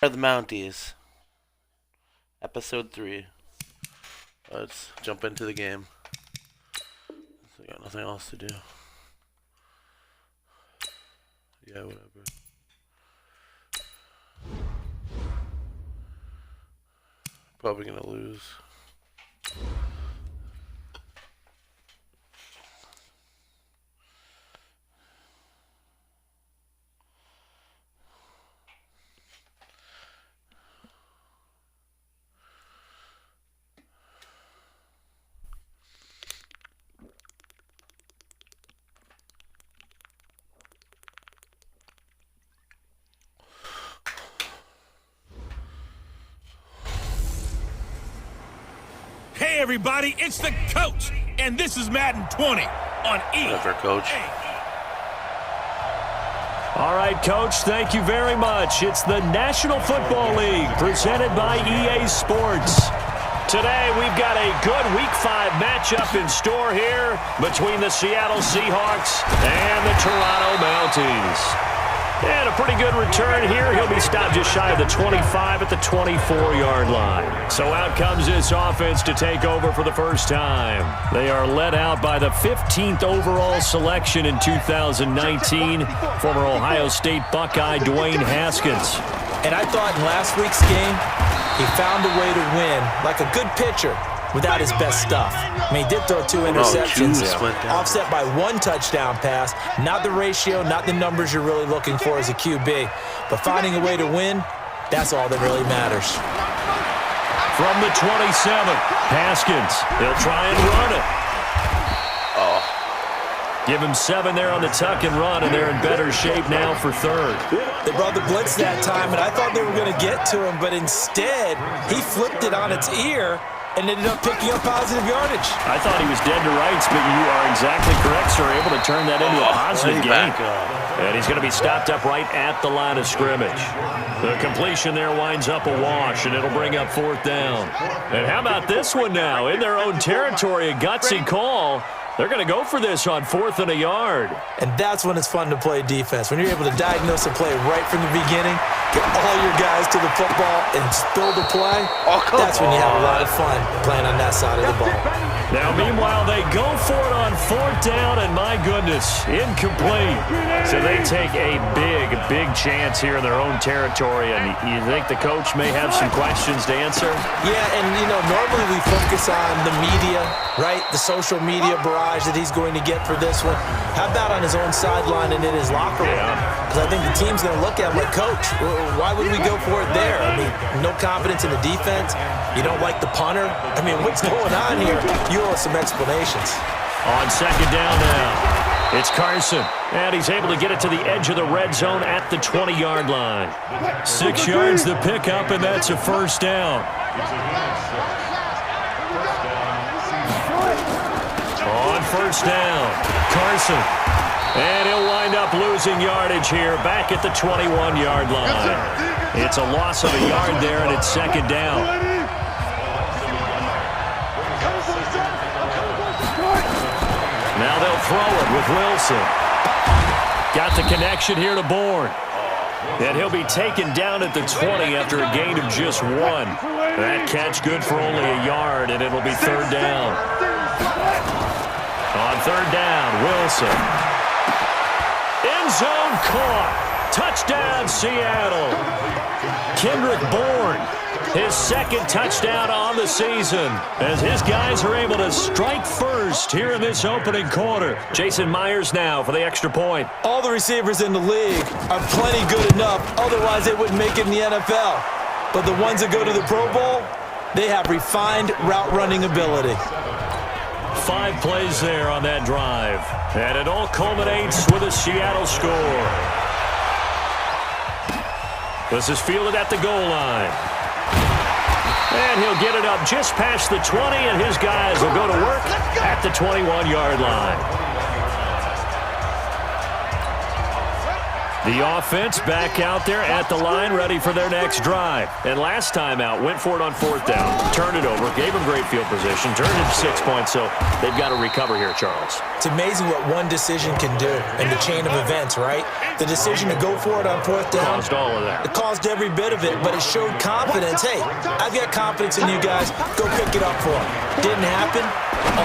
Are the Mounties, Episode 3. Let's jump into the game. I got nothing else to do. Yeah, whatever. Probably gonna lose. Hey everybody, it's the coach, and this is Madden 20 on EA. Whatever, Coach. All right, Coach, thank you very much. It's the National Football League presented by EA Sports. Today, we've got a good Week 5 matchup in store here between the Seattle Seahawks and the Toronto Mounties. And a pretty good return here. He'll be stopped just shy of the 25 at the 24-yard line. So out comes this offense to take over for the first time. They are led out by the 15th overall selection in 2019, former Ohio State Buckeye Dwayne Haskins. And I thought in last week's game, he found a way to win like a good pitcher without his best stuff. I mean, he did throw 2 interceptions, offset by 1 touchdown pass. Not the ratio, not the numbers you're really looking for as a QB. But finding a way to win, that's all that really matters. From the 27, Haskins. He'll try and run it. Give him 7 there on the tuck and run, and they're in better shape now for third. They brought the blitz that time, and I thought they were going to get to him, but instead, he flipped it on its ear and ended up picking up positive yardage. I thought he was dead to rights, but you are exactly correct, sir. Able to turn that into a positive gain. And he's going to be stopped up right at the line of scrimmage. The completion there winds up a wash, and it'll bring up 4th down. And how about this one now? In their own territory, a gutsy call. They're going to go for this on 4th and a yard. And that's when it's fun to play defense. When you're able to diagnose a play right from the beginning, get all your guys to the football, and spill the play, that's when you have a lot of fun playing on that side of the ball. Now, meanwhile, they go for it on 4th down, and my goodness, incomplete. So they take a big chance here in their own territory, and you think the coach may have some questions to answer? Yeah, and, normally we focus on the media, right? The social media barrage that he's going to get for this one. How about on his own sideline and in his locker room? Because I think the team's going to look at him like, Coach, why would we go for it there? I mean, no confidence in the defense. You don't like the punter. I mean, what's going on here? You owe us some explanations. On 2nd down now, it's Carson. And he's able to get it to the edge of the red zone at the 20-yard line. 6 yards the pickup, and that's a 1st down. On 1st down, Carson. And he'll wind up losing yardage here back at the 21-yard line. It's a loss of a yard there, and it's 2nd down. Now they'll throw it with Wilson. Got the connection here to Bourne. And he'll be taken down at the 20 after a gain of just 1. That catch good for only a yard, and it'll be 3rd down. On 3rd down, Wilson. End zone caught. Touchdown, Seattle. Kendrick Bourne, his 2nd touchdown on the season, as his guys are able to strike first here in this opening quarter. Jason Myers now for the extra point. All the receivers in the league are plenty good enough, otherwise they wouldn't make it in the NFL. But the ones that go to the Pro Bowl, they have refined route running ability. 5 plays there on that drive. And it all culminates with a Seattle score. This is fielded at the goal line. And he'll get it up just past the 20, and his guys will go to work at the 21-yard line. The offense back out there at the line, ready for their next drive. And last time out, went for it on 4th down, turned it over, gave them great field position, turned it to 6 points, so they've got to recover here, Charles. It's amazing what one decision can do in the chain of events, right? The decision to go for it on 4th down. Caused all of that. It caused every bit of it, but it showed confidence. Hey, I've got confidence in you guys. Go pick it up for them. Didn't happen.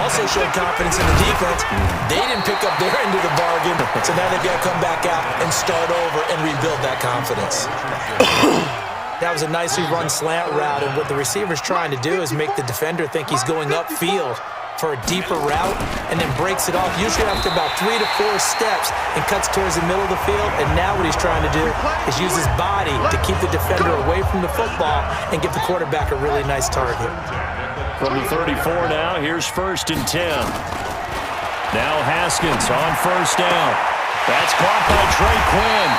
Also showed confidence in the defense. They didn't pick up their end of the bargain, so now they've got to come back out and start over and rebuild that confidence. That was a nicely run slant route, and what the receiver's trying to do is make the defender think he's going upfield for a deeper route and then breaks it off, usually after about 3 to 4 steps, and cuts towards the middle of the field. And now what he's trying to do is use his body to keep the defender away from the football and give the quarterback a really nice target. From the 34 now, here's 1st and 10. Now Haskins on 1st down. That's caught by Trey Quinn.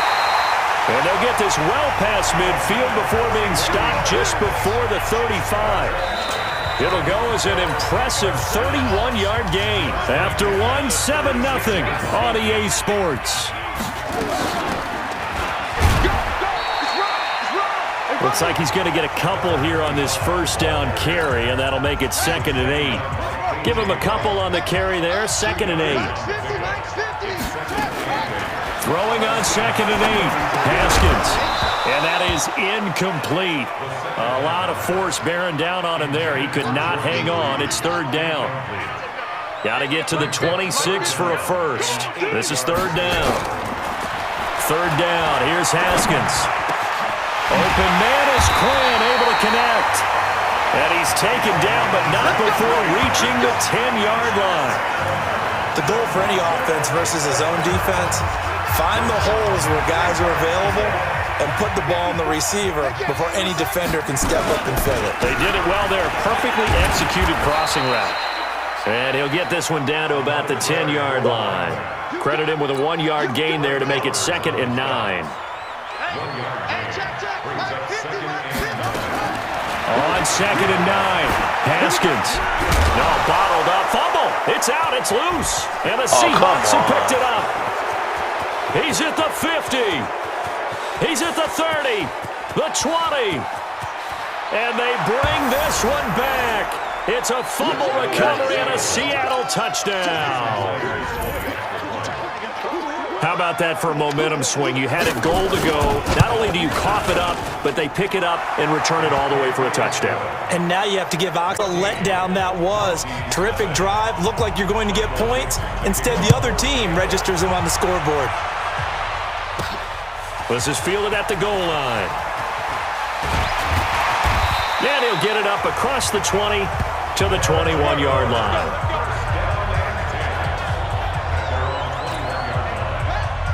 And they'll get this well past midfield before being stopped just before the 35. It'll go as an impressive 31-yard gain. After 7-0 on EA Sports. Looks like he's going to get a couple here on this 1st down carry, and that'll make it 2nd and 8. Give him a couple on the carry there, 2nd and 8. Throwing on 2nd and 8, Haskins. And that is incomplete. A lot of force bearing down on him there. He could not hang on. It's 3rd down. Got to get to the 26 for a first. This is 3rd down. 3rd down. Here's Haskins. Open man is Quinn, able to connect. And he's taken down, but not before reaching the 10-yard line. The goal for any offense versus his own defense, find the holes where guys are available and put the ball on the receiver before any defender can step up and fill it. They did it well there. Perfectly executed crossing route. And he'll get this one down to about the 10-yard line. Credit him with a 1-yard gain there to make it 2nd and 9. On 2nd and 9, Haskins. No, bottled up. Fumble. It's out. It's loose. And the Seahawks have picked it up. He's at the 50. He's at the 30. The 20. And they bring this one back. It's a fumble recovery and a Seattle touchdown. How about that for a momentum swing? You had it goal to go. Not only do you cough it up, but they pick it up and return it all the way for a touchdown. And now you have to give Ox a letdown that was. Terrific drive. Looked like you're going to get points. Instead, the other team registers them on the scoreboard. This is fielded at the goal line. And he'll get it up across the 20 to the 21-yard line.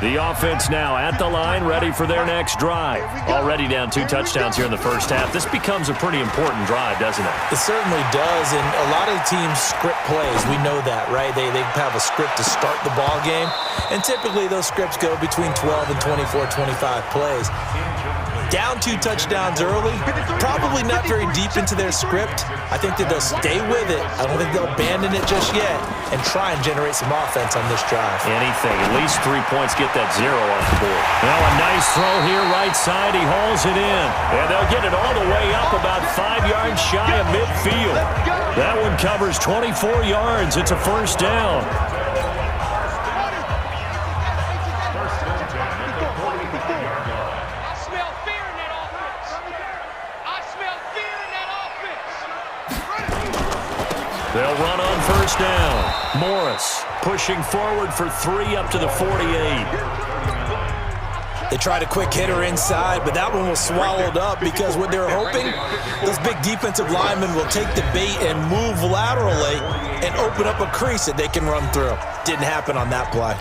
The offense now at the line, ready for their next drive. Already down 2 touchdowns here in the first half. This becomes a pretty important drive, doesn't it? It certainly does, and a lot of the teams script plays. We know that, right? They have a script to start the ball game, and typically those scripts go between 12 and 24, 25 plays. Down 2 touchdowns early, probably not very deep into their script. I think that they'll stay with it. I don't think they'll abandon it just yet and try and generate some offense on this drive. Anything. At least 3 points, get that 0 on the board. Now a nice throw here, right side. He hauls it in. And they'll get it all the way up about 5 yards shy of midfield. That one covers 24 yards. It's a 1st down. They'll run on 1st down. Morris pushing forward for 3 up to the 48. They tried a quick hitter inside, but that one was swallowed up because what they're hoping, those big defensive linemen will take the bait and move laterally and open up a crease that they can run through. Didn't happen on that play.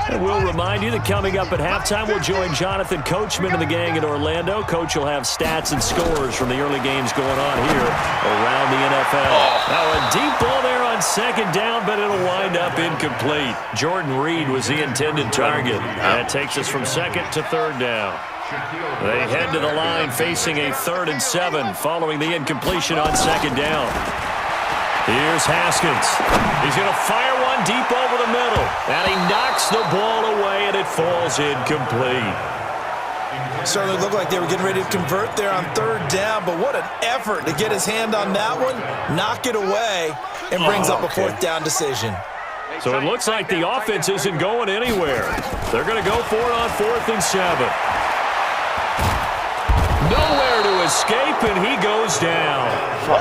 And we'll remind you that coming up at halftime, we'll join Jonathan Coachman and the gang in Orlando. Coach will have stats and scores from the early games going on here around the NFL. Now a deep ball there on 2nd down, but it'll wind up incomplete. Jordan Reed was the intended target. That takes us from 2nd to 3rd down. They head to the line facing a 3rd and 7 following the incompletion on 2nd down. Here's Haskins. He's going to fire one deep over the middle. And he knocks the ball away, and it falls incomplete. Certainly looked like they were getting ready to convert there on third down, but what an effort to get his hand on that one, knock it away, and brings up a fourth down decision. So it looks like the offense isn't going anywhere. They're going to go for it on 4th and 7. Nowhere to escape, and he goes down.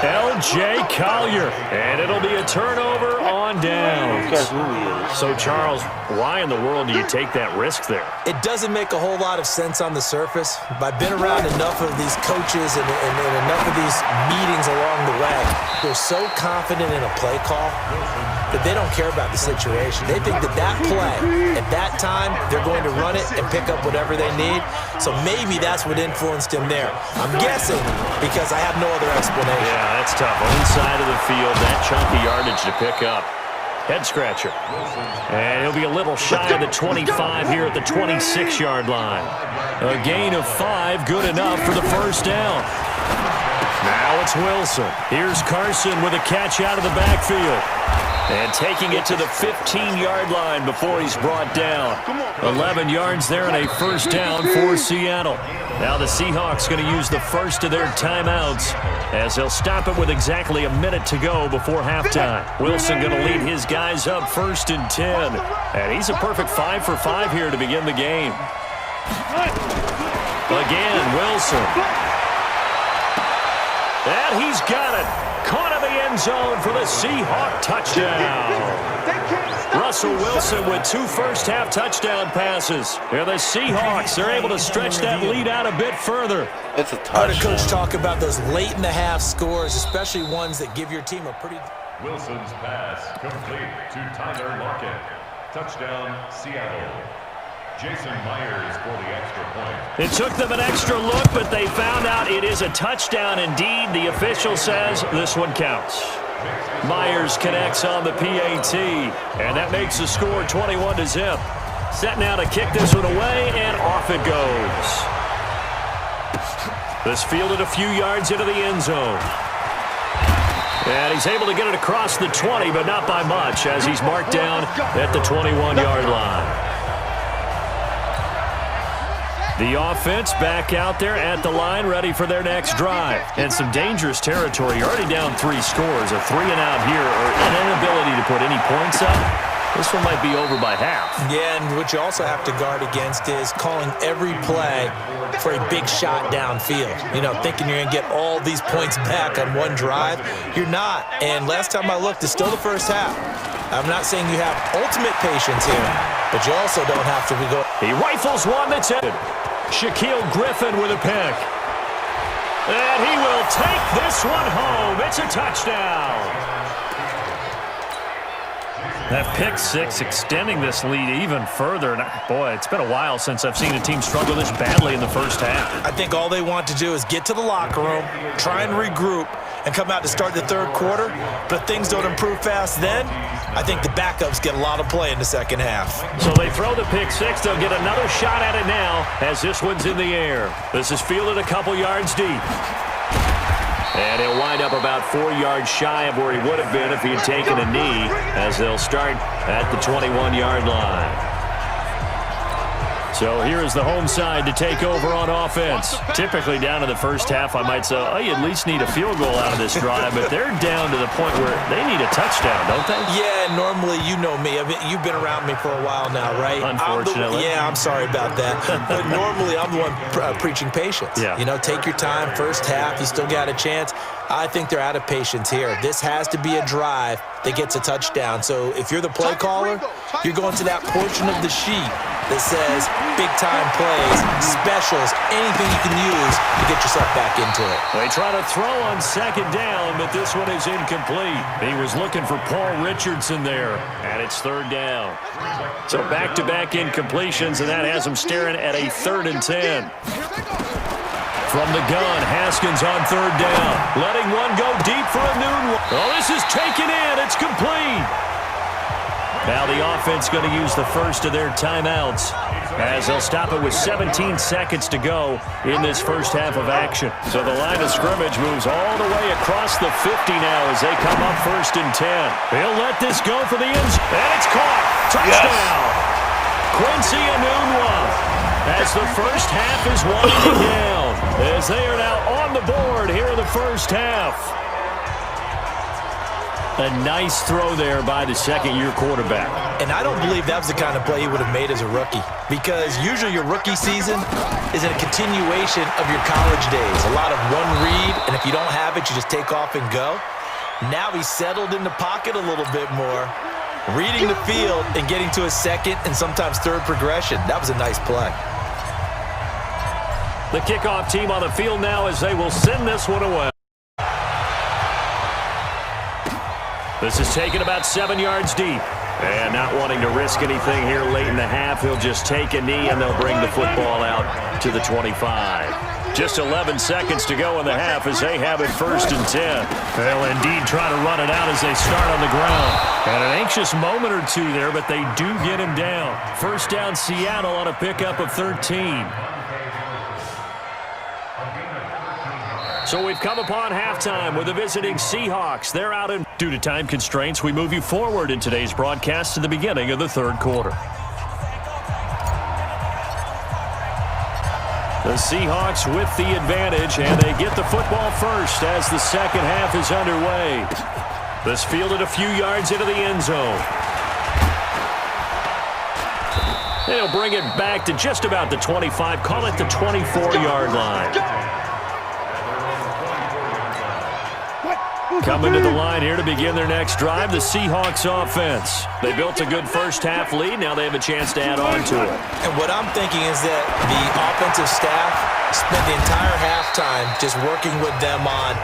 L.J. Collier. And it'll be a turnover on downs. So, Charles, why in the world do you take that risk there? It doesn't make a whole lot of sense on the surface, but I've been around enough of these coaches and enough of these meetings along the way. They're so confident in a play call that they don't care about the situation. They think that play, at that time, they're going to run it and pick up whatever they need. So maybe that's what influenced him there. I'm guessing because I have no other explanation. Yeah, that's tough. Inside of the field, that chunky yardage to pick up. Head scratcher. And he'll be a little shy of the 25 here at the 26-yard line. A gain of 5, good enough for the first down. Now it's Wilson. Here's Carson with a catch out of the backfield. And taking it to the 15-yard line before he's brought down. 11 yards there and a first down for Seattle. Now the Seahawks going to use the first of their timeouts as they'll stop it with exactly a minute to go before halftime. Wilson going to lead his guys up 1st and 10. And he's a perfect 5 for 5 here to begin the game. Again, Wilson. And he's got it. Caught in the end zone for the Seahawk touchdown. Russell Wilson with 2 first-half touchdown passes. And the Seahawks are able to stretch that lead out a bit further. It's a How did touchdown. Coach talk about those late-in-the-half scores, especially ones that give your team a pretty... Wilson's pass complete to Tyler Lockett. Touchdown, Seattle. Jason Myers for the extra point. It took them an extra look, but they found out it is a touchdown indeed. The official says this one counts. Myers connects on the PAT, and that makes the score 21-0. Set now to kick this one away, and off it goes. This fielded a few yards into the end zone. And he's able to get it across the 20, but not by much, as he's marked down at the 21-yard line. The offense back out there at the line, ready for their next drive. And some dangerous territory. You're already down 3 scores. A 3-and-out here, or an inability to put any points up. This one might be over by half. Yeah, and what you also have to guard against is calling every play for a big shot downfield. You know, thinking you're going to get all these points back on one drive. You're not. And last time I looked, it's still the first half. I'm not saying you have ultimate patience here, but you also don't have to go. He rifles one that's in. Shaquille Griffin with a pick. And he will take this one home. It's a touchdown. That pick 6 extending this lead even further. And boy, it's been a while since I've seen a team struggle this badly in the first half. I think all they want to do is get to the locker room, try and regroup, and come out to start the third quarter. But if things don't improve fast then, I think the backups get a lot of play in the second half. So they throw the pick 6. They'll get another shot at it now as this one's in the air. This is fielded a couple yards deep. And he'll wind up about 4 yards shy of where he would have been if he had taken a knee, as they'll start at the 21-yard line. So here is the home side to take over on offense. Typically down in the first half, I might say, oh, you at least need a field goal out of this drive, but they're down to the point where they need a touchdown, don't they? Yeah, normally, you know me. You've been around me for a while now, right? Unfortunately. I'm sorry about that. But normally, I'm the one preaching patience. Yeah. You know, take your time. First half, you still got a chance. I think they're out of patience here. This has to be a drive that gets a touchdown. So if you're the play caller, you're going to that portion of the sheet that says big-time plays, specials, anything you can use to get yourself back into it. They try to throw on second down, but this one is incomplete. He was looking for Paul Richardson there, and it's third down. So back-to-back incompletions, and that has him staring at a 3rd and 10. From the gun, Haskins on third down. Letting one go deep for a noon one. Oh, this is taken in. It's complete. Now the offense going to use the first of their timeouts as they'll stop it with 17 seconds to go in this first half of action. So the line of scrimmage moves all the way across the 50 now as they come up 1st and 10. He'll let this go for the ends, and it's caught. Touchdown. Quincy Enunwa as the first half is winding down as they are now on the board here in the first half. A nice throw there by the second-year quarterback. And I don't believe that was the kind of play he would have made as a rookie, because usually your rookie season is a continuation of your college days. A lot of one read, and if you don't have it, you just take off and go. Now he's settled in the pocket a little bit more, reading the field and getting to his second and sometimes third progression. That was a nice play. The kickoff team on the field now as they will send this one away. This is taken about 7 yards deep. And not wanting to risk anything here late in the half, he'll just take a knee and they'll bring the football out to the 25. Just 11 seconds to go in the half as they have it 1st and 10. They'll indeed try to run it out as they start on the ground. And an anxious moment or two there, but they do get him down. First down Seattle on a pickup of 13. So we've come upon halftime with the visiting Seahawks. They're out in... Due to time constraints, we move you forward in today's broadcast to the beginning of the third quarter. The Seahawks with the advantage, and they get the football first as the second half is underway. This fielded a few yards into the end zone. They'll bring it back to just about the 25, call it the 24-yard line. Coming to the line here to begin their next drive, the Seahawks offense. They built a good first half lead. Now they have a chance to add on to it. And what I'm thinking is that the offensive staff spent the entire halftime just working with them on,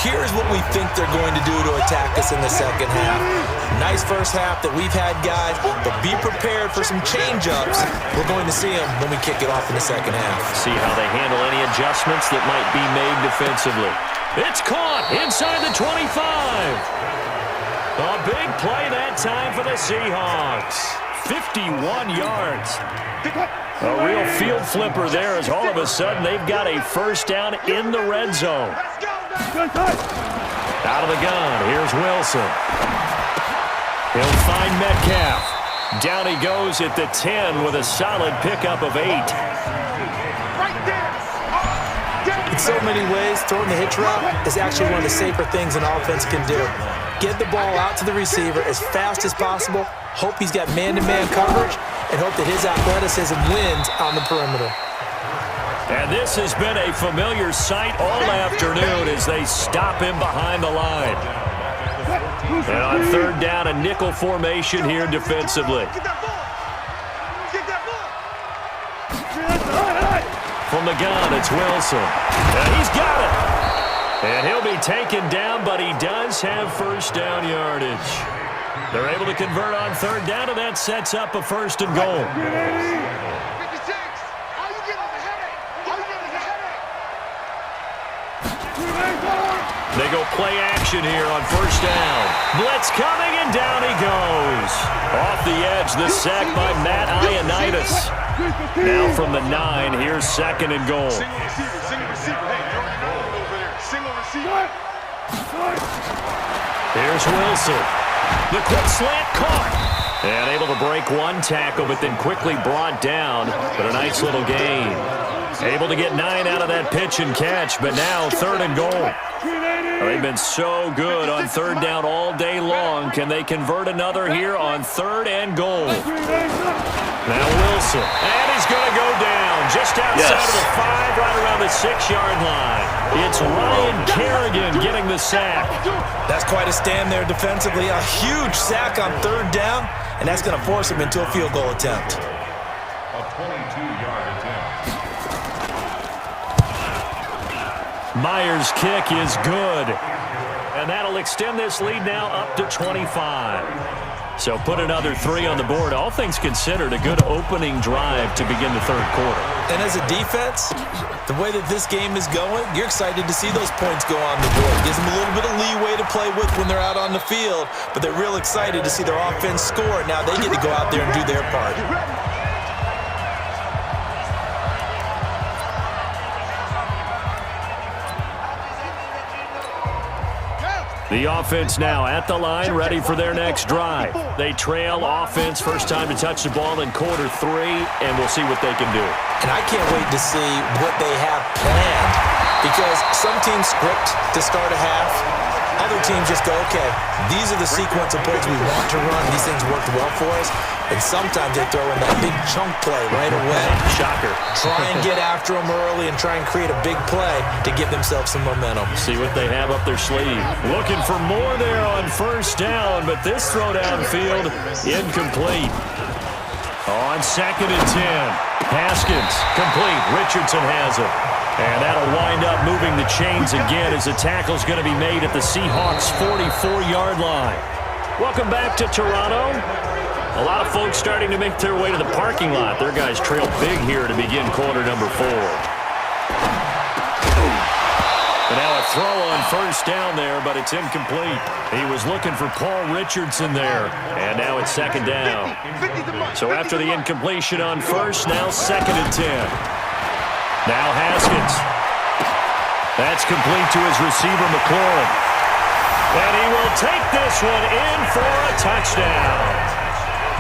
here's what we think they're going to do to attack us in the second half. Nice first half that we've had, guys, but be prepared for some change-ups. We're going to see them when we kick it off in the second half. See how they handle any adjustments that might be made defensively. It's caught inside the 25. A big play that time for the Seahawks. 51 yards. A real field flipper there as all of a sudden they've got a first down in the red zone. Out of the gun, here's Wilson. He'll find Metcalf. Down he goes at the 10 with a solid pickup of 8. In so many ways, throwing the hitch route is actually one of the safer things an offense can do. Get the ball out to the receiver as fast as possible, hope he's got man-to-man coverage, and hope that his athleticism wins on the perimeter. And this has been a familiar sight all afternoon as they stop him behind the line. And on third down, a nickel formation here defensively. From the gun, it's Wilson. And he's got it. And he'll be taken down, but he does have first down yardage. They're able to convert on third down, and that sets up a 1st and goal. They go play action here on first down. Blitz coming, and down he goes. Off the edge, the sack by Matt Ioannidis. Now from the 9, here's 2nd and goal. Here's Wilson. The quick slant caught. And able to break one tackle, but then quickly brought down. But a nice little gain. Able to get 9 out of that pitch and catch, but now 3rd and goal. They've been so good on third down all day long. Can they convert another here on 3rd and goal? Now Wilson, and he's going to go down just outside of the 5, right around the 6-yard line. It's Ryan Kerrigan getting the sack. That's quite a stand there defensively. A huge sack on third down, and that's going to force him into a field goal attempt. A 22-yard attempt. Myers' kick is good. And that'll extend this lead now up to 25. So put another 3 on the board. All things considered, a good opening drive to begin the third quarter. And as a defense, the way that this game is going, you're excited to see those points go on the board. Gives them a little bit of leeway to play with when they're out on the field, but they're real excited to see their offense score. Now they get to go out there and do their part. The offense now at the line, ready for their next drive. They trail offense, first time to touch the ball in quarter 3, and we'll see what they can do. And I can't wait to see what they have planned, because some teams script to start a half. Other teams just go, okay, these are the sequence of plays we want to run. These things worked well for us. And sometimes they throw in that big chunk play right away. Shocker. Try and get after them early and try and create a big play to give themselves some momentum. See what they have up their sleeve. Looking for more there on first down, but this throw downfield incomplete. On 2nd and 10, Haskins complete. Richardson has it. And that'll wind up moving the chains again as the tackle's going to be made at the Seahawks' 44-yard line. Welcome back to Toronto. A lot of folks starting to make their way to the parking lot. Their guys trail big here to begin quarter number 4. And now a throw on first down there, but it's incomplete. He was looking for Paul Richardson there. And now it's 2nd down. So after the incompletion on first, now 2nd and 10. Now Haskins. That's complete to his receiver, McLaurin. And he will take this one in for a touchdown.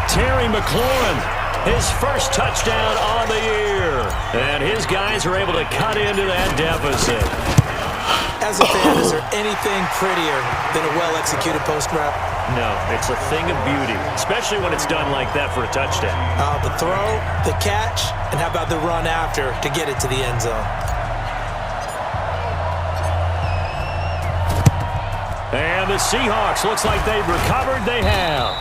Terry McLaurin, his first touchdown on the year. And his guys are able to cut into that deficit. As a fan, is there anything prettier than a well-executed post route? No, it's a thing of beauty, especially when it's done like that for a touchdown. The throw, the catch, and how about the run after to get it to the end zone? And the Seahawks, looks like they've recovered. They have.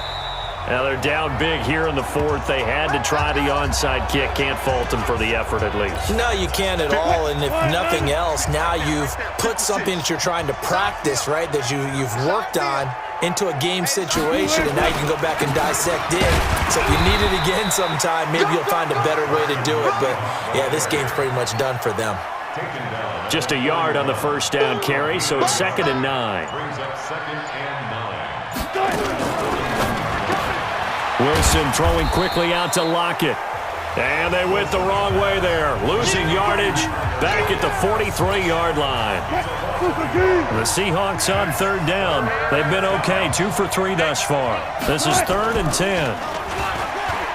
Now they're down big here in the 4th. They had to try the onside kick. Can't fault them for the effort at least. No, you can't at all. And if nothing else, now you've put something that you're trying to practice, right, that you've worked on into a game situation, and now you can go back and dissect it. So if you need it again sometime, maybe you'll find a better way to do it. But, yeah, this game's pretty much done for them. Just a yard on the first down carry, so it's 2nd and 9. Brings up 2nd and 9. Wilson throwing quickly out to Lockett. And they went the wrong way there. Losing yardage back at the 43-yard line. The Seahawks on 3rd down. They've been okay, 2 for 3 thus far. This is 3rd and 10.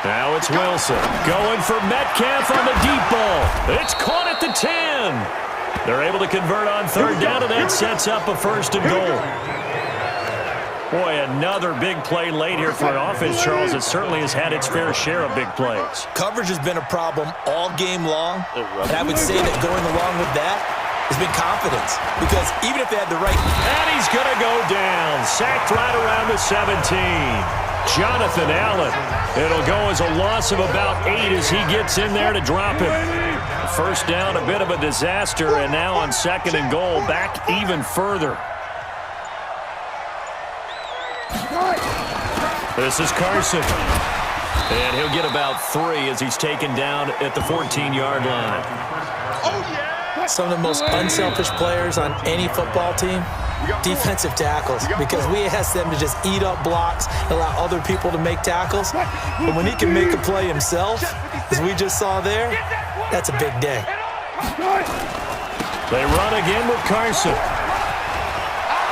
Now it's Wilson going for Metcalf on the deep ball. It's caught at the 10. They're able to convert on 3rd down, and that sets up a 1st and goal. Boy, another big play late here for an offense, Charles. It certainly has had its fair share of big plays. Coverage has been a problem all game long, and I would say that going along with that has been confidence, because even if they had the right... And he's going to go down, sacked right around the 17. Jonathan Allen. It'll go as a loss of about 8 as he gets in there to drop him. First down, a bit of a disaster, and now on 2nd and goal, back even further. This is Carson. And he'll get about 3 as he's taken down at the 14-yard line. Some of the most unselfish players on any football team, defensive tackles, because we ask them to just eat up blocks, allow other people to make tackles. But when he can make a play himself, as we just saw there, that's a big day. They run again with Carson.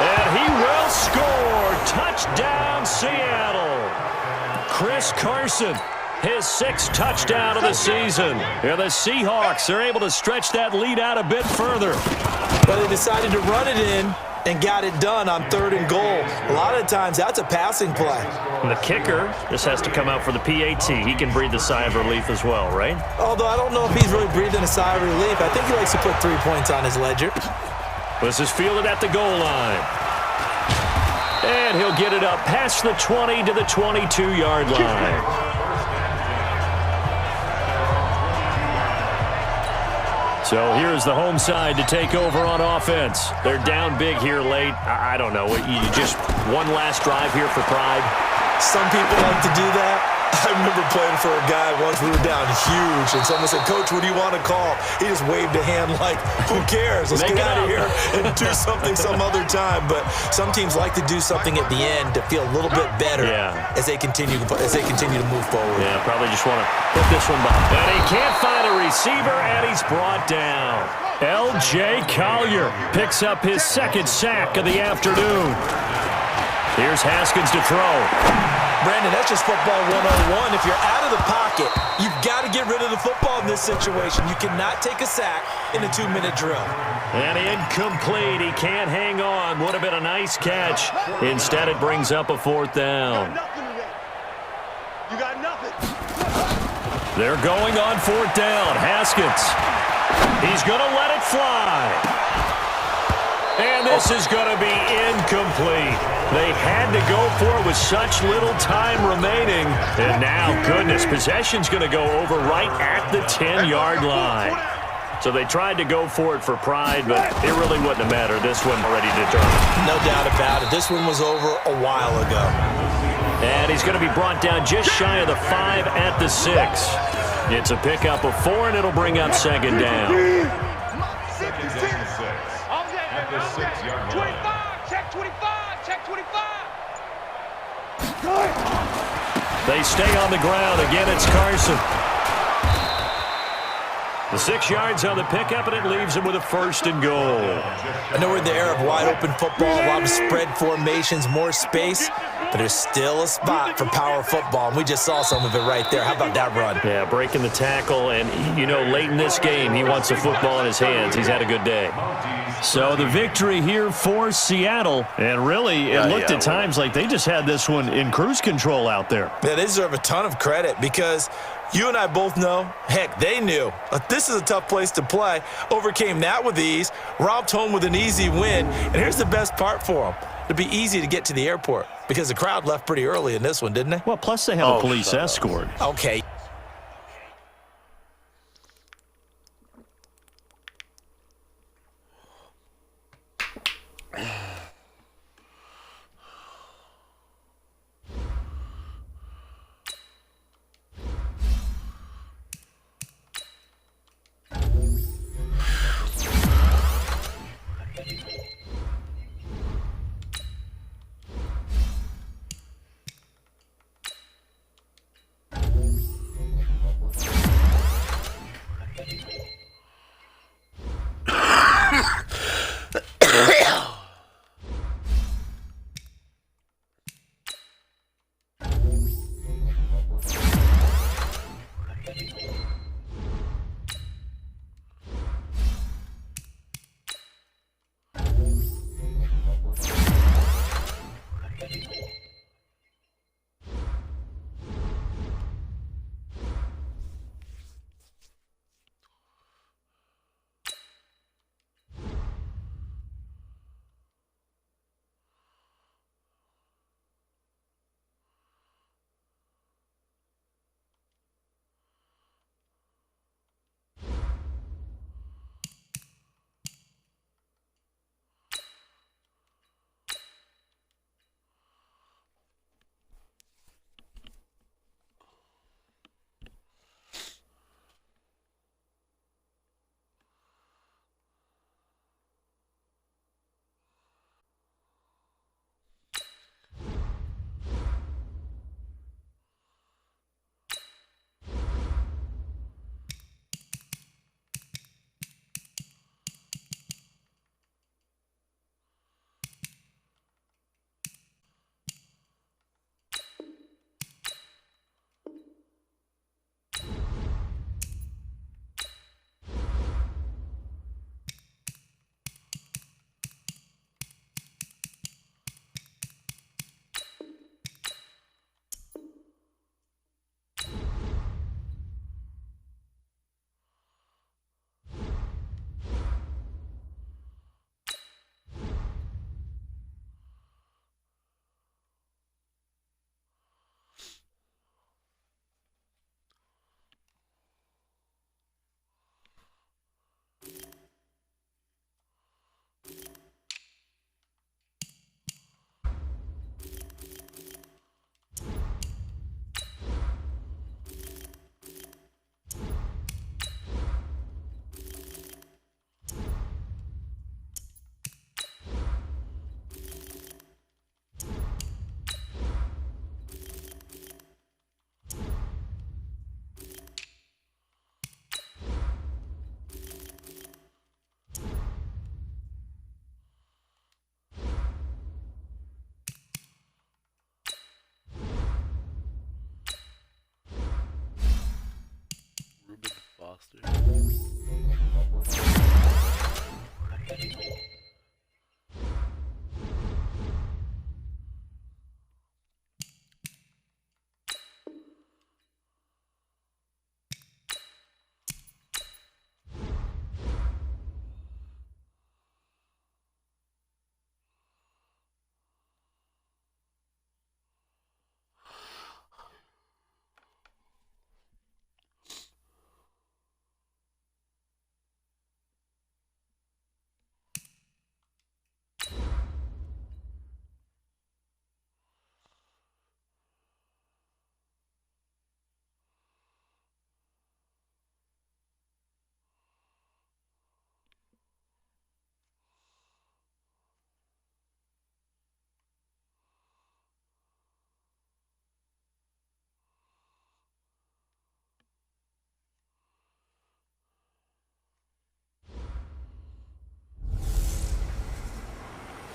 And he will score. Touchdown, Seattle. Chris Carson, his 6th touchdown of the season. And the Seahawks are able to stretch that lead out a bit further. But they decided to run it in and got it done on 3rd and goal. A lot of times, that's a passing play. And the kicker just has to come out for the PAT. He can breathe a sigh of relief as well, right? Although I don't know if he's really breathing a sigh of relief. I think he likes to put 3 points on his ledger. This is fielded at the goal line. And he'll get it up past the 20 to the 22-yard line. So here's the home side to take over on offense. They're down big here late. I don't know. You just one last drive here for pride. Some people like to do that. I remember playing for a guy once. We were down huge, and someone said, "Coach, what do you want to call?" He just waved a hand like, "Who cares? Let's get out of here and do something some other time." But some teams like to do something at the end to feel a little bit better as they continue to move forward. Yeah, probably just want to put this one behind. And he can't find a receiver, and he's brought down. L.J. Collier picks up his second sack of the afternoon. Here's Haskins to throw. Brandon, that's just football 101. If you're out of the pocket, you've got to get rid of the football in this situation. You cannot take a sack in a 2-minute drill. And incomplete. He can't hang on. Would have been a nice catch. Instead, it brings up a fourth down. You got nothing. They're going on fourth down. Haskins. He's going to let it fly. And this is going to be incomplete. They had to go for it with such little time remaining. And now, goodness, possession's going to go over right at the 10-yard line. So they tried to go for it for pride, but it really wouldn't have mattered. This one already determined. No doubt about it. This one was over a while ago. And he's going to be brought down just shy of the 5 at the 6. It's a pickup of 4, and it'll bring up second down. Second down to 6. At the 6-yard line. 25, check 25, check 25. They stay on the ground. Again, it's Carson. The 6 yards on the pickup, and it leaves him with a 1st and goal. I know we're in the era of wide-open football, a lot of spread formations, more space, but there's still a spot for power football, and we just saw some of it right there. How about that run? Yeah, breaking the tackle, and, you know, late in this game, he wants the football in his hands. He's had a good day. So the victory here for Seattle, and really, it looked at times like they just had this one in cruise control out there. Yeah, they deserve a ton of credit because you and I both know, heck, they knew. This is a tough place to play. Overcame that with ease, romped home with an easy win, and here's the best part for them. It'd be easy to get to the airport because the crowd left pretty early in this one, didn't they? Well, plus they have a police escort. Okay.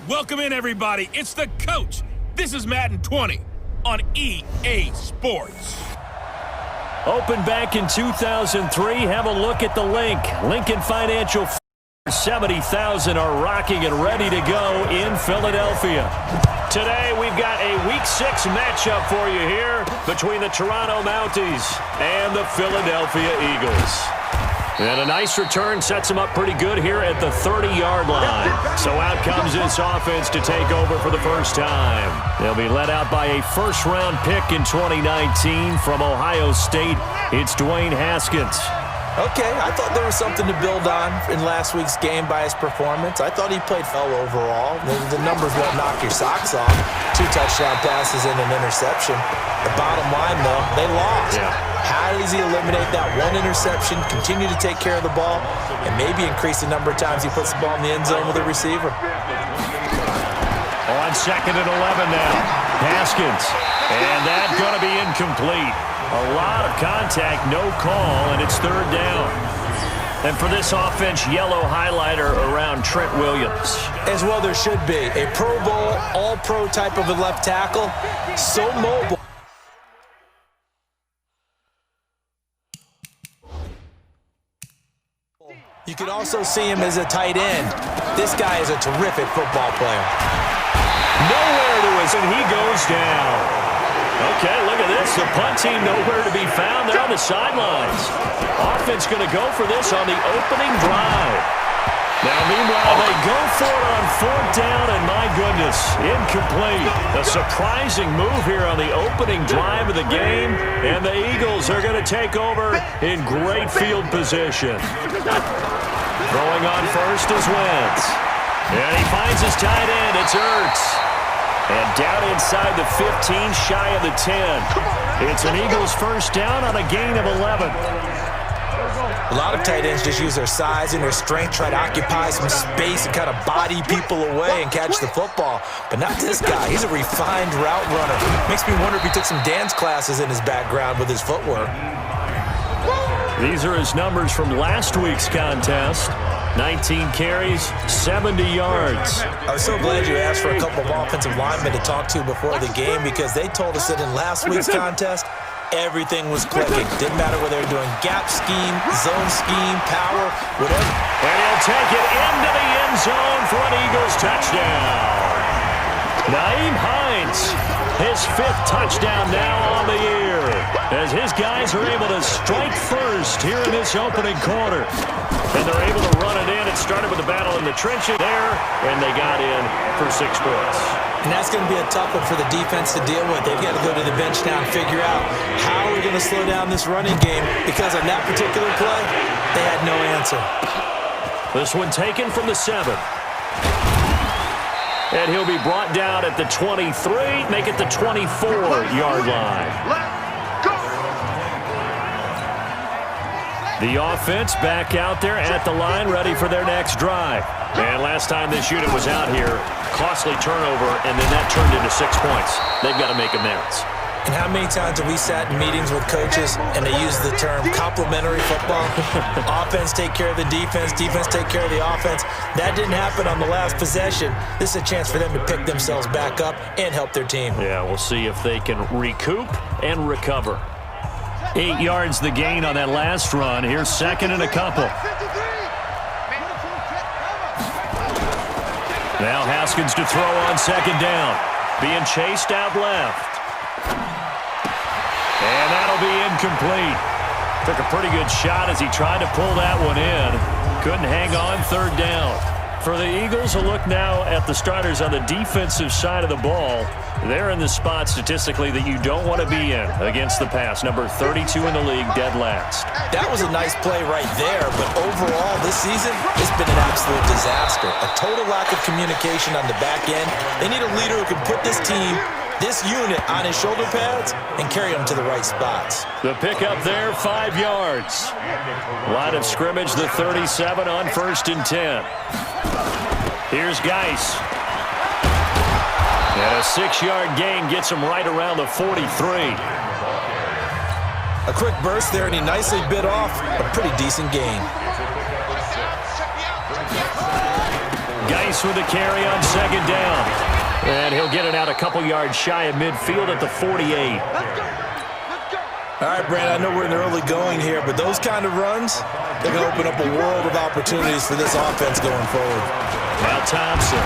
Welcome in, everybody. It's the coach. This is Madden 20 on EA Sports. Opened back in 2003. Have a look at the link. Lincoln Financial 70,000 are rocking and ready to go in Philadelphia. Today, we've got a Week 6 matchup for you here between the Toronto Mounties and the Philadelphia Eagles. And a nice return sets them up pretty good here at the 30-yard line. So out comes this offense to take over for the first time. They'll be led out by a first-round pick in 2019 from Ohio State. It's Dwayne Haskins. Okay, I thought there was something to build on in last week's game by his performance. I thought he played well overall. The numbers won't knock your socks off. 2 touchdown passes and an interception. The bottom line, though, they lost. Yeah. How does he eliminate that one interception, continue to take care of the ball, and maybe increase the number of times he puts the ball in the end zone with a receiver? On 2nd and 11 now. Haskins. And that's going to be incomplete. A lot of contact, no call, and it's 3rd down. And for this offense, yellow highlighter around Trent Williams. As well there should be. A Pro Bowl, all-pro type of a left tackle. So mobile. You could also see him as a tight end. This guy is a terrific football player. Nowhere to his, and he goes down. Okay, look at this. The punt team nowhere to be found. They're on the sidelines. Offense going to go for this on the opening drive. Now, meanwhile, they go for it on 4th down, and my goodness, incomplete. A surprising move here on the opening drive of the game, and the Eagles are going to take over in great field position. Throwing on first is Wentz. And he finds his tight end. It's Ertz. And down inside the 15, shy of the 10. It's an Eagles first down on a gain of 11. A lot of tight ends just use their size and their strength, try to occupy some space and kind of body people away and catch the football. But not this guy. He's a refined route runner. Makes me wonder if he took some dance classes in his background with his footwork. These are his numbers from last week's contest. 19 carries, 70 yards. I was so glad you asked for a couple of offensive linemen to talk to before the game because they told us that in last week's contest, everything was clicking. Didn't matter whether they were doing gap scheme, zone scheme, power, whatever. And he'll take it into the end zone for an Eagles touchdown. Nyheim Hines, his 5th touchdown now on the year, as his guys are able to strike first here in this opening quarter. And they're able to run it in. It started with a battle in the trenches there, and they got in for 6 points. And that's going to be a tough one for the defense to deal with. They've got to go to the bench now and figure out how we're going to slow down this running game, because on that particular play, they had no answer. This one taken from the 7. And he'll be brought down at the 23, make it the 24-yard line. The offense back out there at the line, ready for their next drive. And last time this unit was out here, costly turnover, and then that turned into 6 points. They've got to make amends. And how many times have we sat in meetings with coaches and they use the term complementary football? Offense take care of the defense, defense take care of the offense. That didn't happen on the last possession. This is a chance for them to pick themselves back up and help their team. Yeah, we'll see if they can recoup and recover. 8 yards the gain on that last run. Here's second and a couple. Now Haskins to throw on second down. Being chased out left. And that'll be incomplete. Took a pretty good shot as he tried to pull that one in. Couldn't hang on third down. For the Eagles, a look now at the starters on the defensive side of the ball. They're in the spot statistically that you don't want to be in against the pass. Number 32 in the league, dead last. That was a nice play right there, but overall this season, it's been an absolute disaster. A total lack of communication on the back end. They need a leader who can put this team, this unit, on his shoulder pads and carry them to the right spots. The pickup there, 5 yards. Line of scrimmage, the 37 on 1st and 10. Here's Geis. And a 6-yard gain gets him right around the 43. A quick burst there, and he nicely bit off a pretty decent gain. Geis with the carry on second down. And he'll get it out a couple yards shy of midfield at the 48. All right, Brandon, I know we're in the early going here, but those kind of runs, they're going to open up a world of opportunities for this offense going forward. Now Thompson.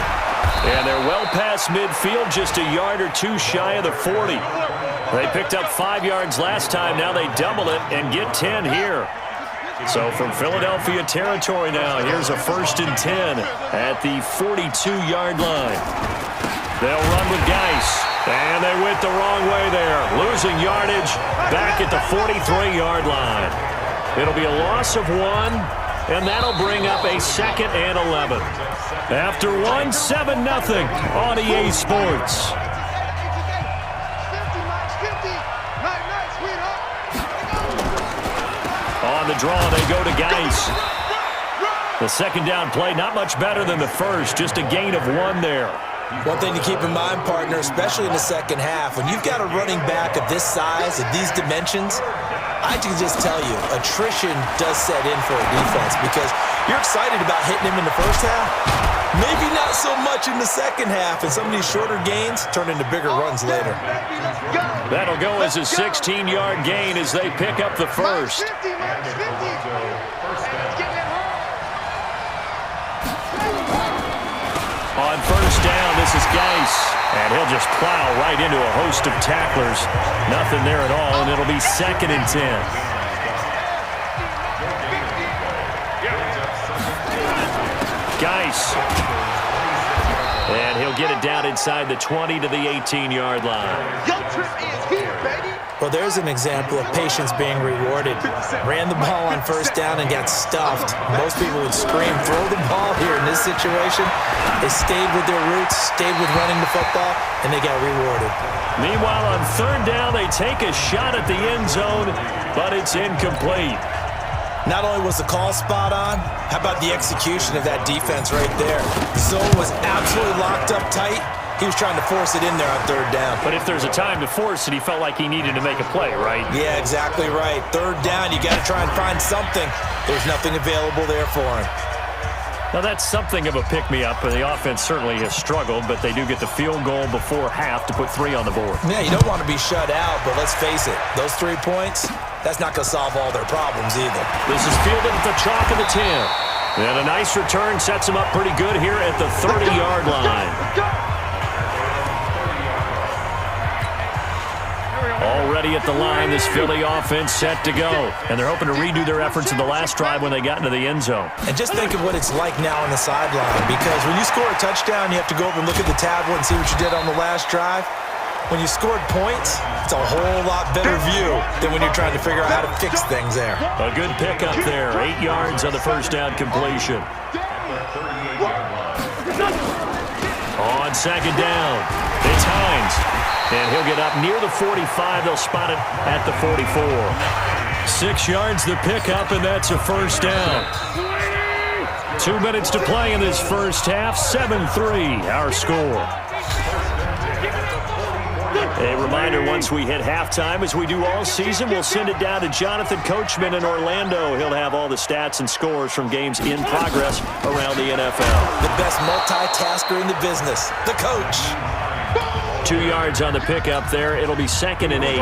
And they're well past midfield, just a yard or two shy of the 40. They picked up 5 yards last time. Now they double it and get 10 here. So from Philadelphia territory now, here's a 1st and 10 at the 42-yard line. They'll run with Geis. And they went the wrong way there. Losing yardage back at the 43-yard line. It'll be a loss of 1, and that'll bring up a 2nd and 11. After 1, 7-0 on EA Sports. On the draw, they go to Geis. The second down play, not much better than the first, just a gain of 1 there. One thing to keep in mind, partner, especially in the second half, when you've got a running back of this size, of these dimensions, I can just tell you, attrition does set in for a defense because you're excited about hitting him in the first half. Maybe not so much in the second half, and some of these shorter gains turn into bigger runs later. That'll go as a 16-yard gain as they pick up the first. On first down, this is Geis, and he'll just plow right into a host of tacklers. Nothing there at all, and it'll be 2nd and 10. Geis. And he'll get it down inside the 20 to the 18-yard line. Your trip is here, baby. Well, there's an example of patience being rewarded. Ran the ball on first down and got stuffed. Most people would scream, throw the ball here in this situation. They stayed with their roots, stayed with running the football, and they got rewarded. Meanwhile, on third down, they take a shot at the end zone, but it's incomplete. Not only was the call spot on, how about the execution of that defense right there? Zone was absolutely locked up tight. He was trying to force it in there on third down. But if there's a time to force it, he felt like he needed to make a play, right? Yeah, exactly right. Third down, you got to try and find something. There's nothing available there for him. Now, that's something of a pick-me-up, and the offense certainly has struggled, but they do get the field goal before half to put 3 on the board. Yeah, you don't want to be shut out, but let's face it, those 3 points, that's not going to solve all their problems either. This is fielded at the chalk of the 10. And a nice return sets him up pretty good here at the 30-yard line. Already at the line, this Philly offense set to go. And they're hoping to redo their efforts in the last drive when they got into the end zone. And just think of what it's like now on the sideline, because when you score a touchdown, you have to go over and look at the tablet and see what you did on the last drive. When you scored points, it's a whole lot better view than when you're trying to figure out how to fix things there. A good pickup there. 8 yards on the first down completion. On second down, it's Hines. And he'll get up near the 45. They'll spot it at the 44. 6 yards the pickup, and that's a first down. 2 minutes to play in this first half. 7-3, our score. A reminder, once we hit halftime, as we do all season, we'll send it down to Jonathan Coachman in Orlando. He'll have all the stats and scores from games in progress around the NFL. The best multitasker in the business, the coach. 2 yards on the pickup there. It'll be 2nd and 8.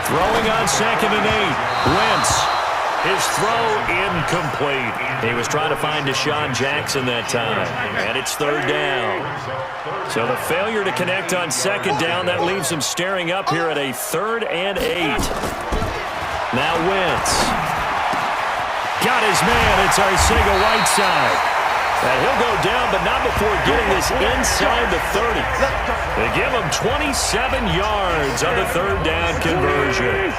Throwing on 2nd and 8. Wentz. His throw incomplete. He was trying to find Deshaun Jackson that time. And it's 3rd down. So the failure to connect on 2nd down, that leaves him staring up here at a 3rd and 8. Now Wentz. Got his man. It's Arcega-Whiteside. And he'll go down, but not before getting this inside the 30. They give him 27 yards on the 3rd down conversion.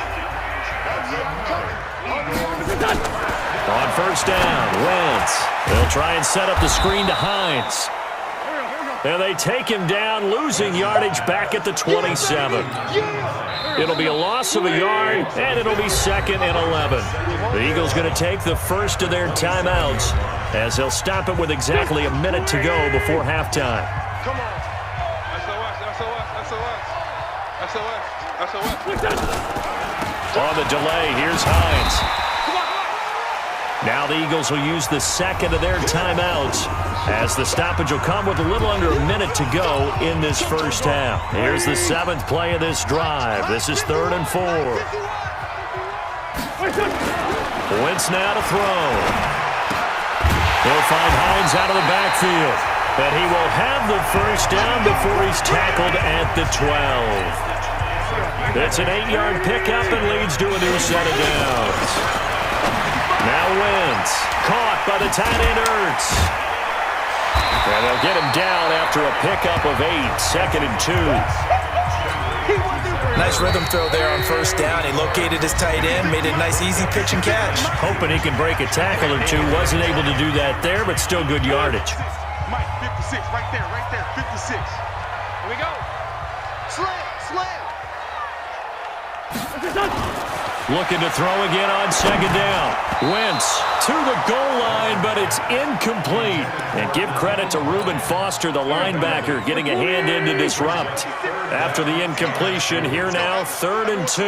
On 1st down, Wentz. They'll try and set up the screen to Hines. And they take him down, losing yardage back at the 27. It'll be a loss of a yard, and it'll be 2nd and 11. The Eagles going to take the first of their timeouts as they'll stop it with exactly a minute to go before halftime. Come on. SOS. On the delay, here's Hines. Now the Eagles will use the 2nd of their timeouts as the stoppage will come with a little under a minute to go in this first half. Here's the 7th play of this drive. This is 3rd and 4. Wentz now to throw. He'll find Hines out of the backfield. And he will have the first down before he's tackled at the 12. It's an 8-yard pickup and leads to a new set of downs. Now Wentz, caught by the tight end Ertz. And they'll get him down after a pickup of 8, 2nd and 2. Nice rhythm throw there on 1st down. He located his tight end, made a nice easy pitch and catch. Hoping he can break a tackle or two. Wasn't able to do that there, but still good yardage. Mike, 56, right there, 56. Here we go. Slam. Looking to throw again on 2nd down. Wentz to the goal line, but it's incomplete. And give credit to Reuben Foster, the linebacker, getting a hand in to disrupt. After the incompletion, here now, 3rd and 2.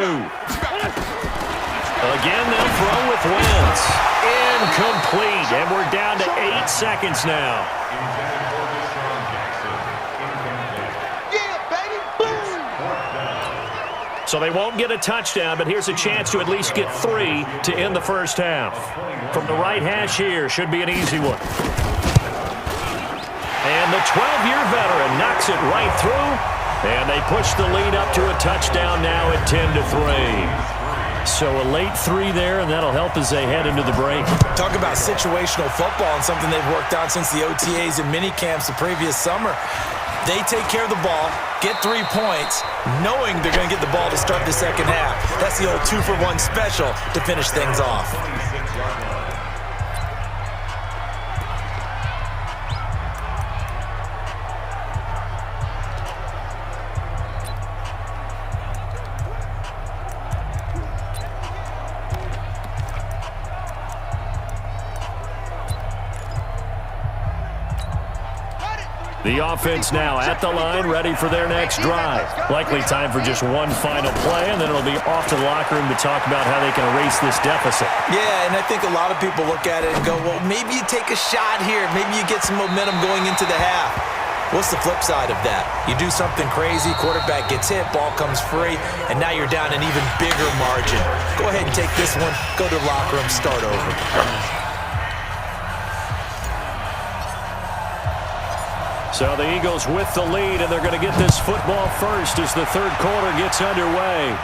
Again, they'll throw with Wentz. Incomplete, and we're down to 8 seconds now. So they won't get a touchdown, but here's a chance to at least get 3 to end the first half. From the right hash here, should be an easy one. And the 12-year veteran knocks it right through, and they push the lead up to a touchdown now at 10-3. So a late 3 there, and that'll help as they head into the break. Talk about situational football and something they've worked on since the OTAs and mini camps the previous summer. They take care of the ball, get 3 points, knowing they're going to get the ball to start the second half. That's the old 2-for-1 special to finish things off. The offense now at the line, ready for their next drive. Likely time for just one final play, and then it'll be off to the locker room to talk about how they can erase this deficit. Yeah, and I think a lot of people look at it and go, well, maybe you take a shot here. Maybe you get some momentum going into the half. What's the flip side of that? You do something crazy, quarterback gets hit, ball comes free, and now you're down an even bigger margin. Go ahead and take this one, go to the locker room, start over. So the Eagles with the lead, and they're going to get this football first as the third quarter gets underway.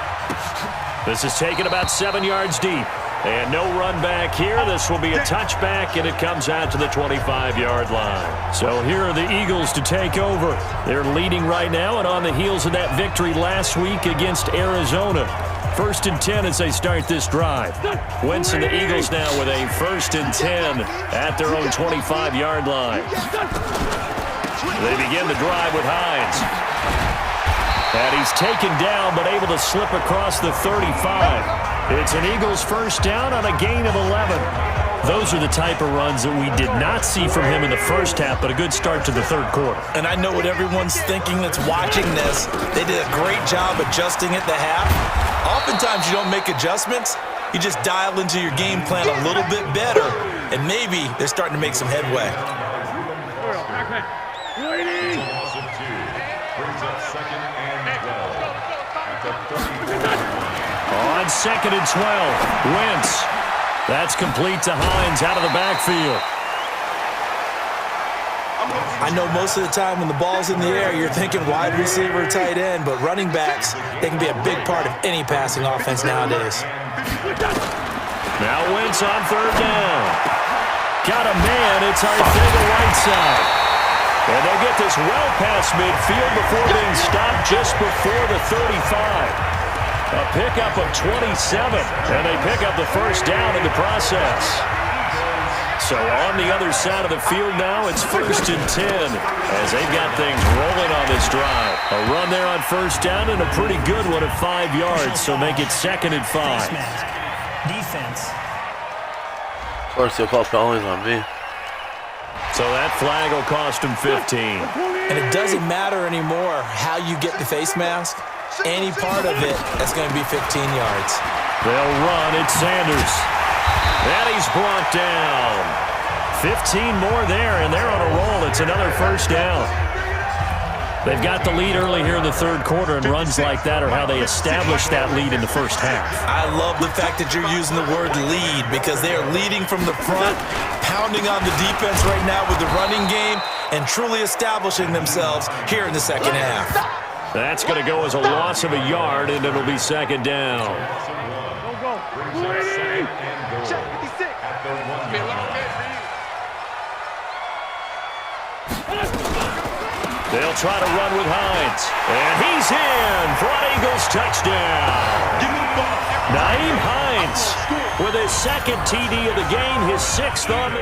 This is taken about 7 yards deep. And no run back here. This will be a touchback, and it comes out to the 25-yard line. So here are the Eagles to take over. They're leading right now, and on the heels of that victory last week against Arizona. 1st and 10 as they start this drive. Wentz and the Eagles now with a 1st and 10 at their own 25-yard line. They begin the drive with Hines. And he's taken down, but able to slip across the 35. It's an Eagles first down on a gain of 11. Those are the type of runs that we did not see from him in the first half, but a good start to the third quarter. And I know what everyone's thinking that's watching this. They did a great job adjusting at the half. Oftentimes you don't make adjustments. You just dial into your game plan a little bit better, and maybe they're starting to make some headway. it's 2nd and 12. Wentz. That's complete to Hines out of the backfield. I know most of the time when the ball's in the air, you're thinking wide receiver, tight end, but running backs, they can be a big part of any passing offense nowadays. Now Wentz on 3rd down. Got a man. It's Arthega Whiteside. And they'll get this well past midfield before being stopped just before the 35. A pickup of 27, and they pick up the first down in the process. So on the other side of the field now, it's 1st and 10 as they've got things rolling on this drive. A run there on 1st down and a pretty good one at 5 yards, so make it 2nd and 5. Defense. Of course, they'll call penalties on me. So that flag will cost him 15. And it doesn't matter anymore how you get the face mask. Any part of it, that's going to be 15 yards. They'll run. It's Sanders. And he's brought down. 15 more there, and they're on a roll. It's another 1st down. They've got the lead early here in the 3rd quarter, and runs like that are how they establish that lead in the 1st half. I love the fact that you're using the word lead because they are leading from the front, pounding on the defense right now with the running game, and truly establishing themselves here in the 2nd half. That's going to go as a loss of a yard, and it'll be 2nd down. Check 56. They'll try to run with Hines. And he's in for an Eagles touchdown. Nyheim Hines with his 2nd TD of the game, his 6th on the...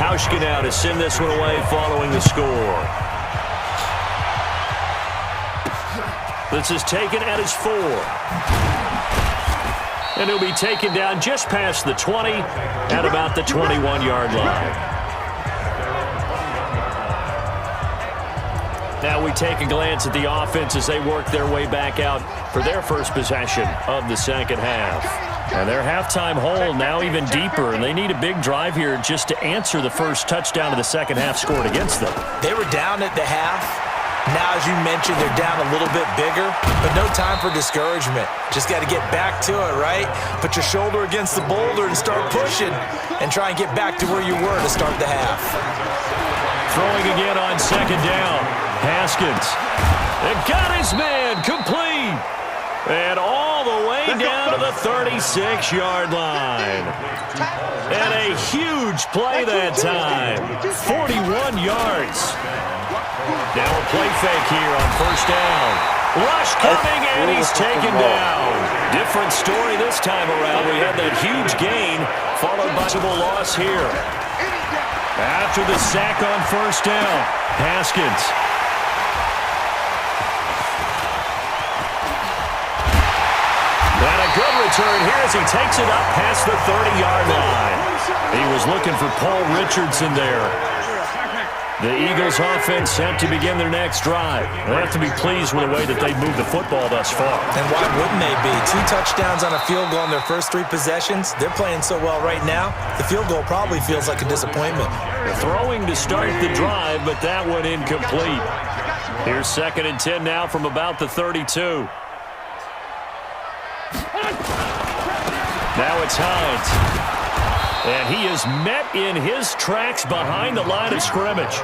Hauschka now to send this one away following the score. This is taken at his 4. And he'll be taken down just past the 20 at about the 21-yard line. Now we take a glance at the offense as they work their way back out for their first possession of the 2nd half. And their halftime hole now even deeper, and they need a big drive here just to answer the first touchdown of the 2nd half scored against them. They were down at the half. Now, as you mentioned, they're down a little bit bigger, but no time for discouragement. Just got to get back to it, right? Put your shoulder against the boulder and start pushing and try and get back to where you were to start the half. Throwing again on 2nd down. Haskins. They've got his man complete. And all the way down to the 36-yard line. And a huge play that time. 41 yards. Now a play fake here on 1st down. Rush coming, and he's taken down. Different story this time around. We had that huge gain, followed by a loss here. After the sack on 1st down, Haskins. And a good return here as he takes it up past the 30-yard line. He was looking for Paul Richardson there. The Eagles offense set to begin their next drive. They have to be pleased with the way that they've moved the football thus far. And why wouldn't they be? 2 touchdowns on a field goal in their first 3 possessions. They're playing so well right now, the field goal probably feels like a disappointment. They're throwing to start the drive, but that one incomplete. Here's 2nd and 10 now from about the 32. Now it's Hines. And he is met in his tracks behind the line of scrimmage.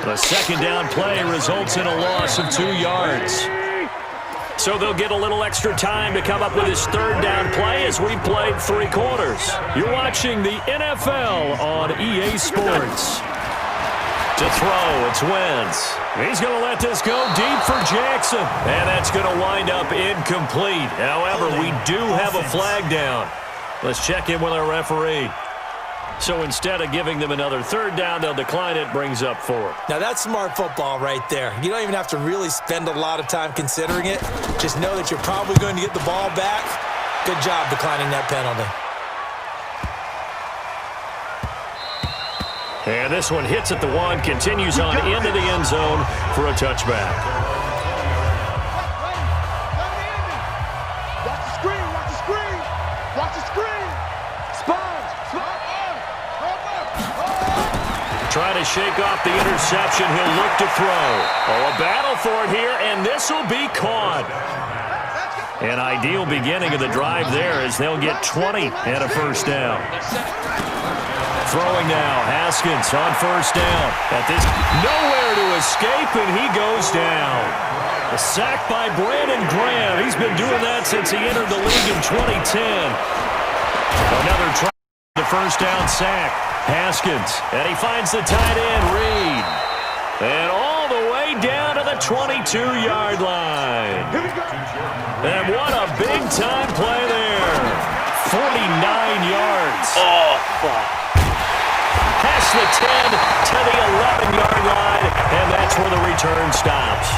The 2nd down play results in a loss of 2 yards. So they'll get a little extra time to come up with his 3rd down play as we played 3 quarters. You're watching the NFL on EA Sports. To throw, it's Wentz. He's going to let this go deep for Jackson. And that's going to wind up incomplete. However, we do have a flag down. Let's check in with our referee. So instead of giving them another 3rd down, they'll decline it, brings up 4. Now that's smart football right there. You don't even have to really spend a lot of time considering it. Just know that you're probably going to get the ball back. Good job declining that penalty. And this one hits at the 1, continues on into the end zone for a touchback. Watch the screen, watch the screen. Watch the to shake off the interception. He'll look to throw. Oh, a battle for it here, and this will be caught. An ideal beginning of the drive there as they'll get 20 and a first down. Throwing now, Haskins on first down. At this, nowhere to escape, and he goes down. A sack by Brandon Graham. He's been doing that since he entered the league in 2010. Another try, the first down sack. Haskins, and he finds the tight end, Reed. And all the way down to the 22-yard line. And what a big-time play there. 49 yards. Oh, fuck. Past the 10 to the 11-yard line, and that's where the return stops.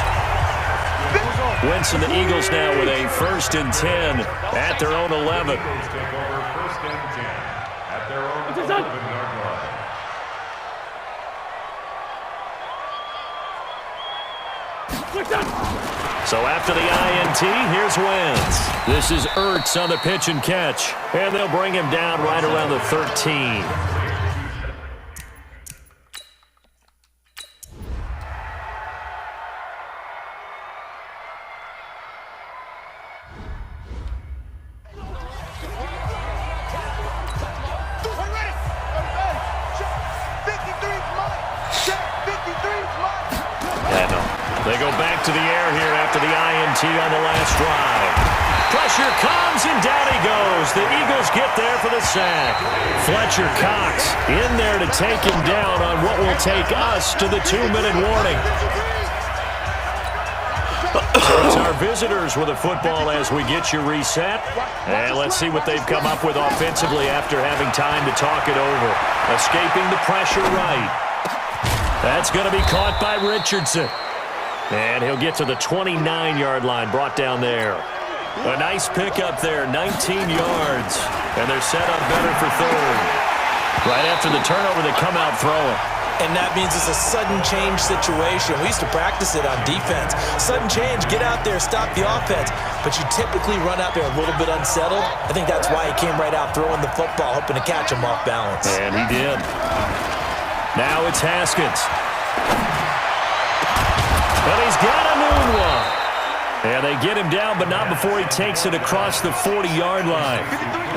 Wentz and the Eagles now with a 1st and 10 at their own 11. So after the INT, here's Wentz. This is Ertz on the pitch and catch, and they'll bring him down right around the 13. They go back to the air here after the INT on the last drive. Pressure comes, and down he goes. The Eagles get there for the sack. Fletcher Cox in there to take him down on what will take us to the 2-minute warning. So it's our visitors with the football as we get you reset. And let's see what they've come up with offensively after having time to talk it over. Escaping the pressure right. That's going to be caught by Richardson. And he'll get to the 29-yard line, brought down there. A nice pickup there, 19 yards. And they're set up better for third. Right after the turnover, they come out throwing. And that means it's a sudden change situation. We used to practice it on defense. Sudden change, get out there, stop the offense. But you typically run out there a little bit unsettled. I think that's why he came right out throwing the football, hoping to catch him off balance. And he did. Now it's Haskins. And he's got a noon one. And they get him down, but not before he takes it across the 40-yard line.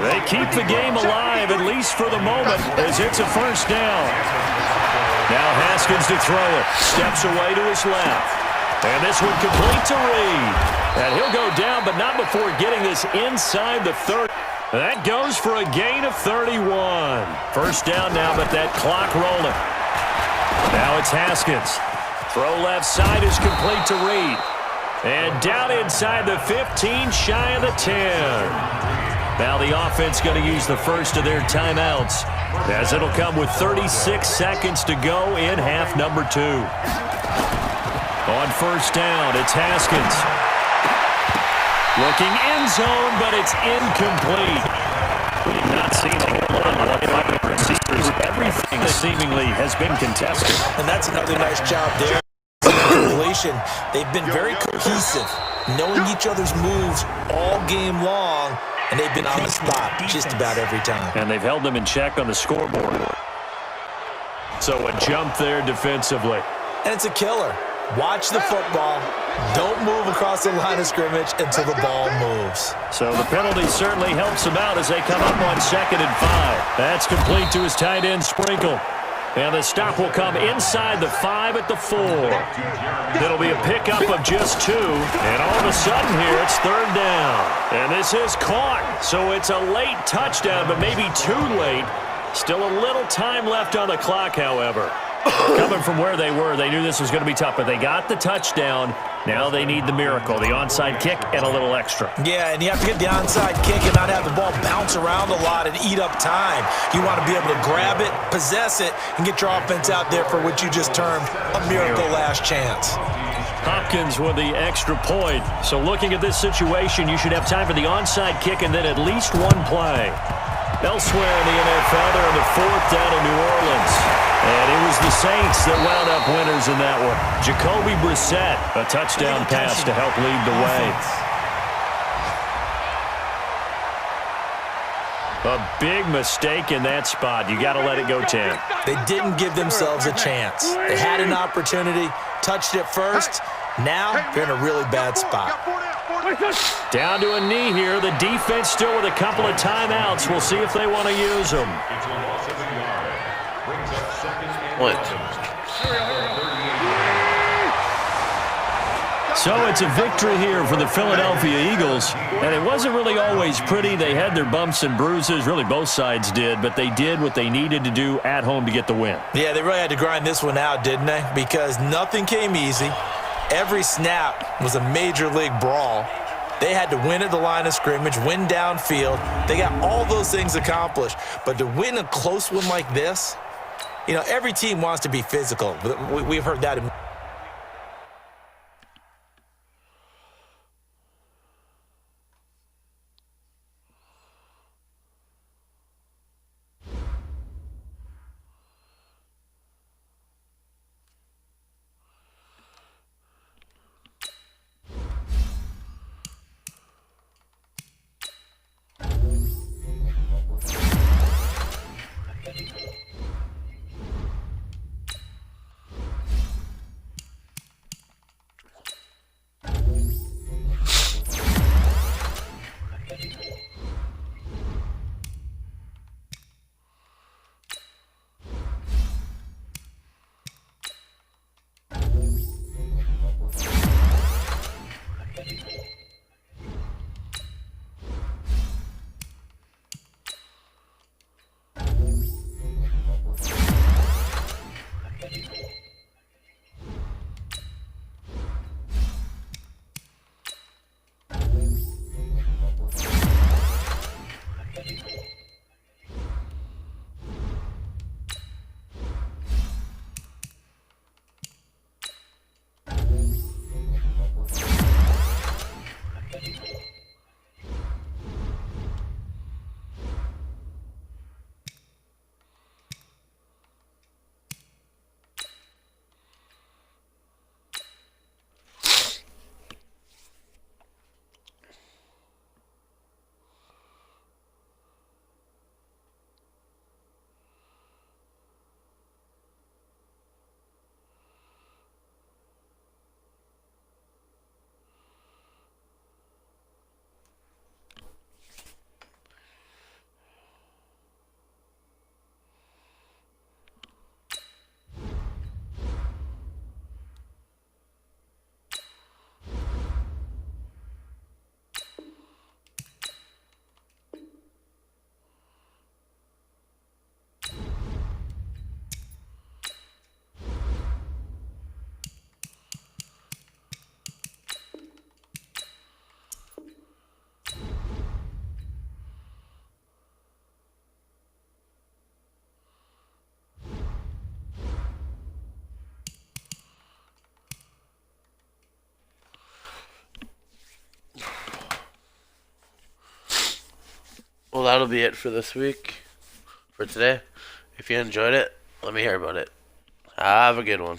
They keep the game alive, at least for the moment, as it's a first down. Now Haskins to throw it. Steps away to his left. And this one complete to Reed. And he'll go down, but not before getting this inside the 30. That goes for a gain of 31. First down now, but that clock rolling. Now it's Haskins. Throw left side is complete to Reed. And down inside the 15, shy of the 10. Now the offense going to use the first of their timeouts, as it'll come with 36 seconds to go in half number 2. On first down, it's Haskins. Looking end zone, but it's incomplete. We've not seen a lot of wide receivers. Everything seemingly has been contested. And that's another nice job there. Completion. They've been very cohesive, knowing each other's moves all game long, and they've been on the spot just about every time. And they've held them in check on the scoreboard. So a jump there defensively. And it's a killer. Watch the football. Don't move across the line of scrimmage until the ball moves. So the penalty certainly helps him out as they come up on 2nd and 5. That's complete to his tight end, Sprinkle. And the stop will come inside the 5 at the 4. It'll be a pickup of just 2. And all of a sudden here, it's 3rd down. And this is caught. So it's a late touchdown, but maybe too late. Still a little time left on the clock, however. Coming from where they were, they knew this was going to be tough, but they got the touchdown. Now they need the miracle, the onside kick and a little extra. Yeah, and you have to get the onside kick and not have the ball bounce around a lot and eat up time. You want to be able to grab it, possess it, and get your offense out there for what you just termed a miracle last chance. Hopkins with the extra point. So looking at this situation, you should have time for the onside kick and then at least one play. Elsewhere in the NFL, they're on the 4th down in New Orleans. And it was the Saints that wound up winners in that one. Jacoby Brissett, a touchdown pass to help lead the way. A big mistake in that spot. You got to let it go 10. They didn't give themselves a chance. They had an opportunity, touched it first. Now they're in a really bad spot. Down to a knee here. The defense still with a couple of timeouts. We'll see if they want to use them. It's a loss of a yard. Brings up second and What? 11. So it's a victory here for the Philadelphia Eagles. And it wasn't really always pretty. They had their bumps and bruises. Really, both sides did. But they did what they needed to do at home to get the win. Yeah, they really had to grind this one out, didn't they? Because nothing came easy. Every snap was a major league brawl. They had to win at the line of scrimmage, win downfield. They got all those things accomplished. But to win a close one like this, you know, every team wants to be physical. We've heard that. Well, that'll be it for this week, for today. If you enjoyed it, let me hear about it. Have a good one.